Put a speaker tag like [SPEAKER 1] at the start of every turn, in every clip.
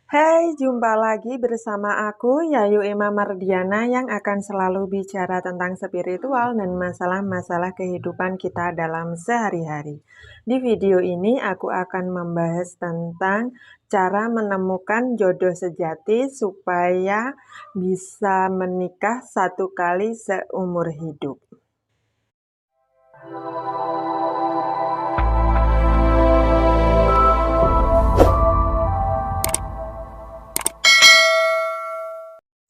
[SPEAKER 1] Hai, jumpa lagi bersama aku, Yayu Emma Mardiana, yang akan selalu bicara tentang spiritual dan masalah-masalah kehidupan kita dalam sehari-hari. Di video ini, aku akan membahas tentang cara menemukan jodoh sejati supaya bisa menikah satu kali seumur hidup.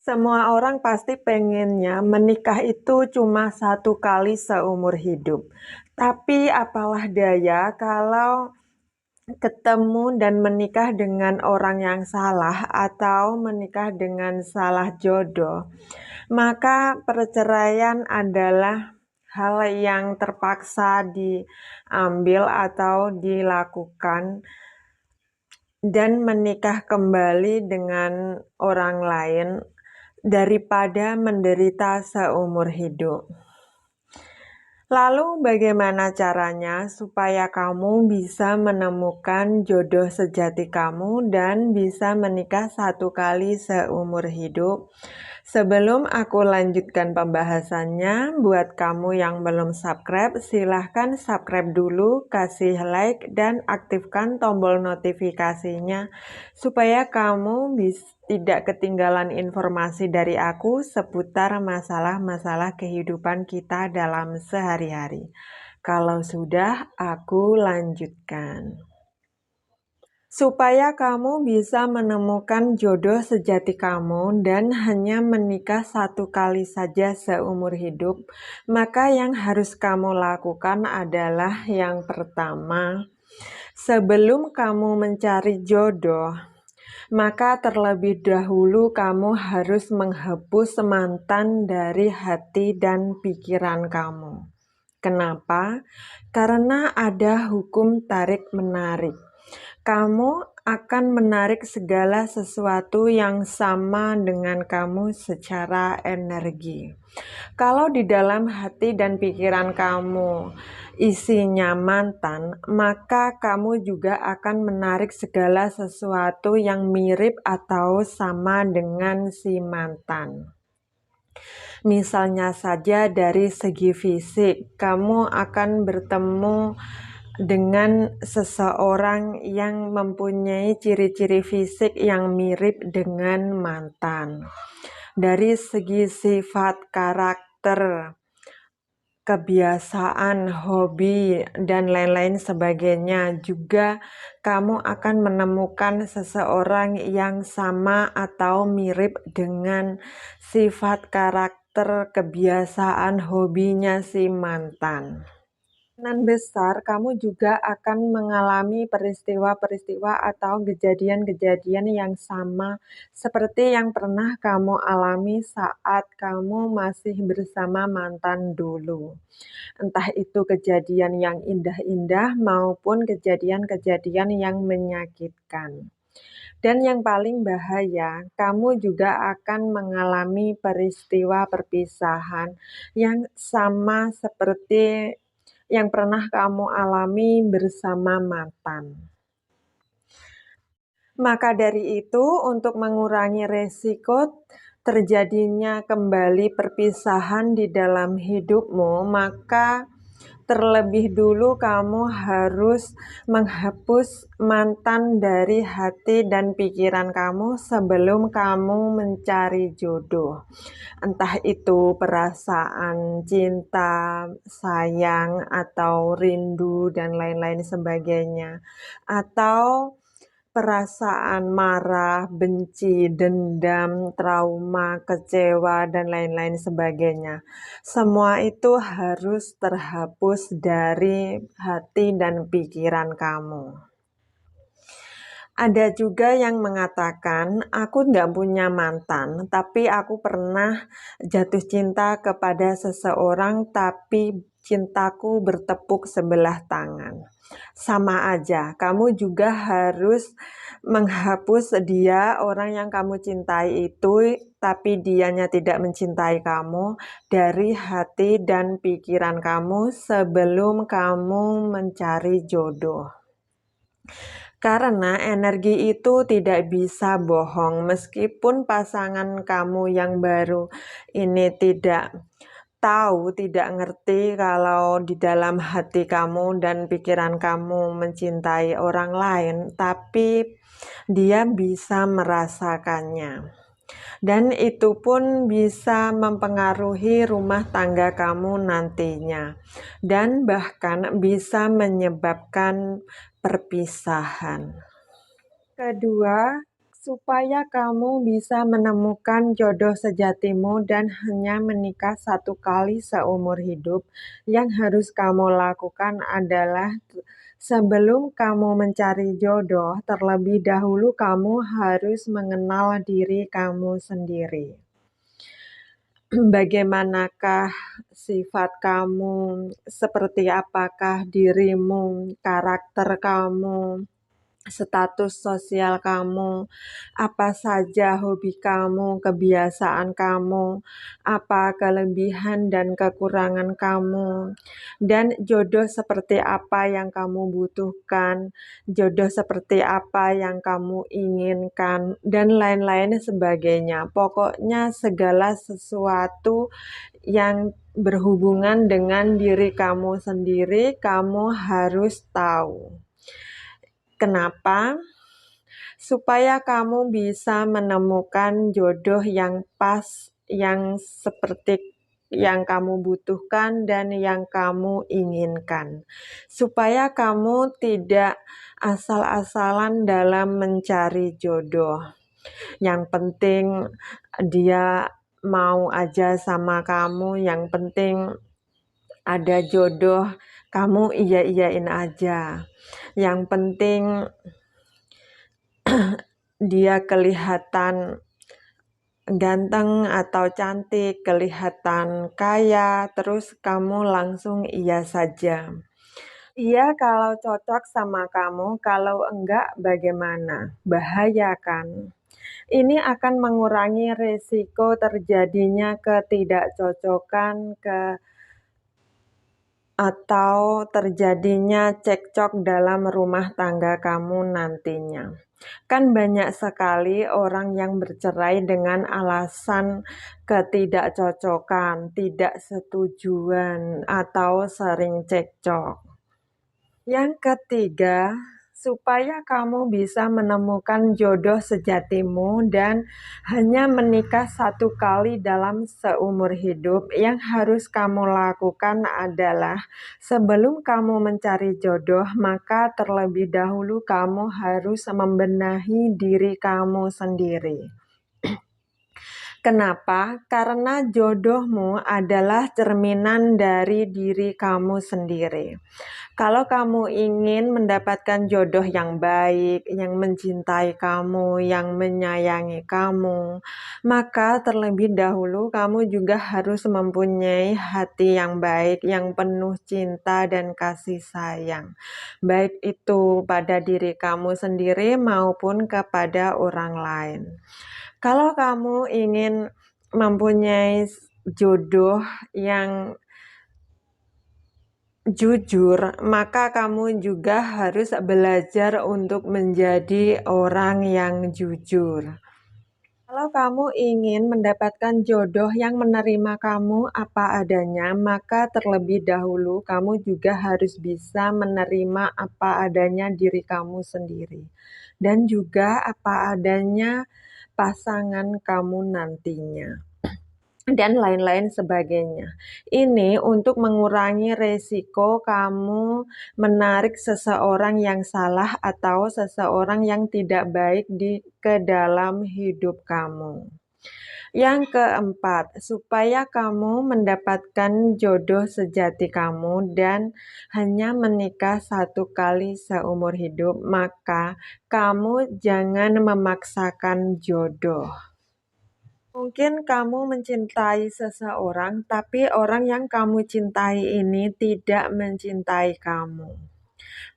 [SPEAKER 1] Semua orang pasti pengennya menikah itu cuma satu kali seumur hidup. Tapi apalah daya kalau ketemu dan menikah dengan orang yang salah atau menikah dengan salah jodoh, maka perceraian adalah hal yang terpaksa diambil atau dilakukan, dan menikah kembali dengan orang lain daripada menderita seumur hidup. Lalu bagaimana caranya supaya kamu bisa menemukan jodoh sejati kamu dan bisa menikah satu kali seumur hidup? Sebelum aku lanjutkan pembahasannya, buat kamu yang belum subscribe, silahkan subscribe dulu, kasih like, dan aktifkan tombol notifikasinya supaya kamu tidak ketinggalan informasi dari aku seputar masalah-masalah kehidupan kita dalam sehari-hari. Kalau sudah, aku lanjutkan. Supaya kamu bisa menemukan jodoh sejati kamu dan hanya menikah satu kali saja seumur hidup, maka yang harus kamu lakukan adalah yang pertama, sebelum kamu mencari jodoh, maka terlebih dahulu kamu harus menghapus mantan dari hati dan pikiran kamu. Kenapa? Karena ada hukum tarik-menarik. Kamu akan menarik segala sesuatu yang sama dengan kamu secara energi. Kalau di dalam hati dan pikiran kamu isinya mantan, maka kamu juga akan menarik segala sesuatu yang mirip atau sama dengan si mantan. Misalnya saja dari segi fisik, kamu akan bertemu dengan seseorang yang mempunyai ciri-ciri fisik yang mirip dengan mantan. Dari segi sifat, karakter, kebiasaan, hobi, dan lain-lain sebagainya, juga kamu akan menemukan seseorang yang sama atau mirip dengan sifat, karakter, kebiasaan, hobinya si mantan. Kemungkinan besar kamu juga akan mengalami peristiwa-peristiwa atau kejadian-kejadian yang sama seperti yang pernah kamu alami saat kamu masih bersama mantan dulu. Entah itu kejadian yang indah-indah maupun kejadian-kejadian yang menyakitkan. Dan yang paling bahaya, kamu juga akan mengalami peristiwa perpisahan yang sama seperti yang pernah kamu alami bersama mantan. Maka dari itu, untuk mengurangi resiko terjadinya kembali perpisahan di dalam hidupmu, maka terlebih dulu kamu harus menghapus mantan dari hati dan pikiran kamu sebelum kamu mencari jodoh. Entah itu perasaan cinta, sayang, atau rindu, dan lain-lain sebagainya. Atau perasaan marah, benci, dendam, trauma, kecewa, dan lain-lain sebagainya. Semua itu harus terhapus dari hati dan pikiran kamu. Ada juga yang mengatakan, aku nggak punya mantan, tapi aku pernah jatuh cinta kepada seseorang, tapi cintaku bertepuk sebelah tangan. Sama aja, kamu juga harus menghapus dia, orang yang kamu cintai itu, tapi dianya tidak mencintai kamu, dari hati dan pikiran kamu sebelum kamu mencari jodoh. Karena energi itu tidak bisa bohong, meskipun pasangan kamu yang baru ini tidak tahu, tidak ngerti kalau di dalam hati kamu dan pikiran kamu mencintai orang lain, tapi dia bisa merasakannya. Dan itu pun bisa mempengaruhi rumah tangga kamu nantinya, dan bahkan bisa menyebabkan perpisahan. Kedua, supaya kamu bisa menemukan jodoh sejatimu dan hanya menikah satu kali seumur hidup, yang harus kamu lakukan adalah sebelum kamu mencari jodoh, terlebih dahulu kamu harus mengenal diri kamu sendiri. Bagaimanakah sifat kamu, seperti apakah dirimu, karakter kamu, status sosial kamu, apa saja hobi kamu, kebiasaan kamu, apa kelebihan dan kekurangan kamu, dan jodoh seperti apa yang kamu butuhkan, jodoh seperti apa yang kamu inginkan, dan lain-lain sebagainya. Pokoknya segala sesuatu yang berhubungan dengan diri kamu sendiri, kamu harus tahu. Kenapa? Supaya kamu bisa menemukan jodoh yang pas, yang seperti yang kamu butuhkan dan yang kamu inginkan. Supaya kamu tidak asal-asalan dalam mencari jodoh. Yang penting dia mau aja sama kamu, yang penting ada jodoh, kamu iya-iyain aja. Yang penting dia kelihatan ganteng atau cantik, kelihatan kaya, terus kamu langsung iya saja. Iya kalau cocok sama kamu, kalau enggak bagaimana? Bahaya kan? Ini akan mengurangi risiko terjadinya ketidakcocokan atau terjadinya cekcok dalam rumah tangga kamu nantinya. Kan banyak sekali orang yang bercerai dengan alasan ketidakcocokan, tidak setujuan, atau sering cekcok. Yang ketiga, supaya kamu bisa menemukan jodoh sejatimu dan hanya menikah satu kali dalam seumur hidup, yang harus kamu lakukan adalah sebelum kamu mencari jodoh, maka terlebih dahulu kamu harus membenahi diri kamu sendiri. Kenapa? Karena jodohmu adalah cerminan dari diri kamu sendiri. Kalau kamu ingin mendapatkan jodoh yang baik, yang mencintai kamu, yang menyayangi kamu, maka terlebih dahulu kamu juga harus mempunyai hati yang baik, yang penuh cinta dan kasih sayang. Baik itu pada diri kamu sendiri maupun kepada orang lain. Kalau kamu ingin mempunyai jodoh yang jujur, maka kamu juga harus belajar untuk menjadi orang yang jujur. Kalau kamu ingin mendapatkan jodoh yang menerima kamu apa adanya, maka terlebih dahulu kamu juga harus bisa menerima apa adanya diri kamu sendiri, dan juga apa adanya pasangan kamu nantinya, dan lain-lain sebagainya. Ini untuk mengurangi resiko kamu menarik seseorang yang salah atau seseorang yang tidak baik ke dalam hidup kamu. Yang keempat, supaya kamu mendapatkan jodoh sejati kamu dan hanya menikah satu kali seumur hidup, maka kamu jangan memaksakan jodoh. Mungkin kamu mencintai seseorang, tapi orang yang kamu cintai ini tidak mencintai kamu.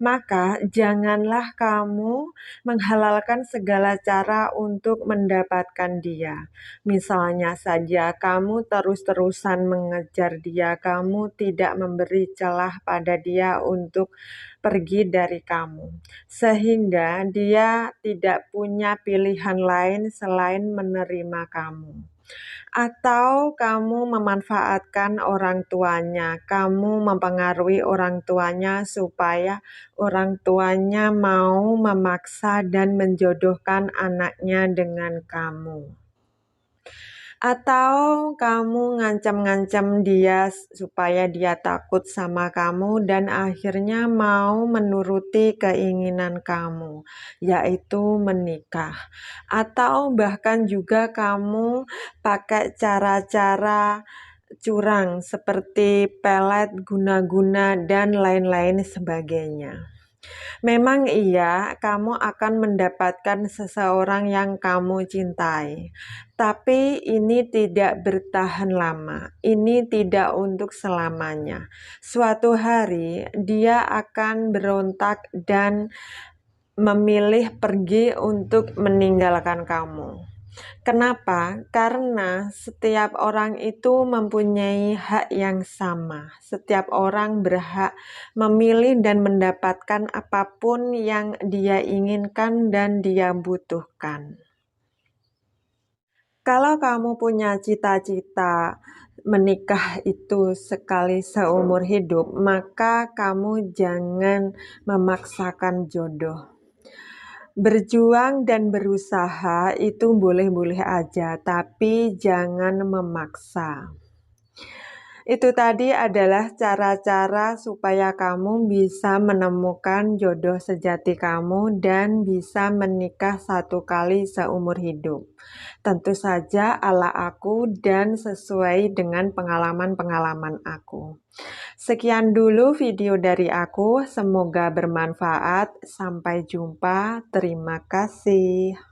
[SPEAKER 1] maka janganlah kamu menghalalkan segala cara untuk mendapatkan dia. Misalnya saja kamu terus-terusan mengejar dia, kamu tidak memberi celah pada dia untuk pergi dari kamu, sehingga dia tidak punya pilihan lain selain menerima kamu. Atau kamu memanfaatkan orang tuanya, kamu mempengaruhi orang tuanya supaya orang tuanya mau memaksa dan menjodohkan anaknya dengan kamu. Atau kamu ngancam-ngancam dia supaya dia takut sama kamu dan akhirnya mau menuruti keinginan kamu, yaitu menikah. Atau bahkan juga kamu pakai cara-cara curang seperti pelet, guna-guna, dan lain-lain sebagainya. Memang iya, kamu akan mendapatkan seseorang yang kamu cintai, tapi ini tidak bertahan lama. Ini tidak untuk selamanya. Suatu hari dia akan berontak dan memilih pergi untuk meninggalkan kamu. Kenapa? Karena setiap orang itu mempunyai hak yang sama. Setiap orang berhak memilih dan mendapatkan apapun yang dia inginkan dan dia butuhkan. Kalau kamu punya cita-cita menikah itu sekali seumur hidup, maka kamu jangan memaksakan jodoh. Berjuang dan berusaha itu boleh-boleh aja, tapi jangan memaksa. Itu tadi adalah cara-cara supaya kamu bisa menemukan jodoh sejati kamu dan bisa menikah satu kali seumur hidup. Tentu saja ala aku dan sesuai dengan pengalaman-pengalaman aku. Sekian dulu video dari aku, semoga bermanfaat. Sampai jumpa, terima kasih.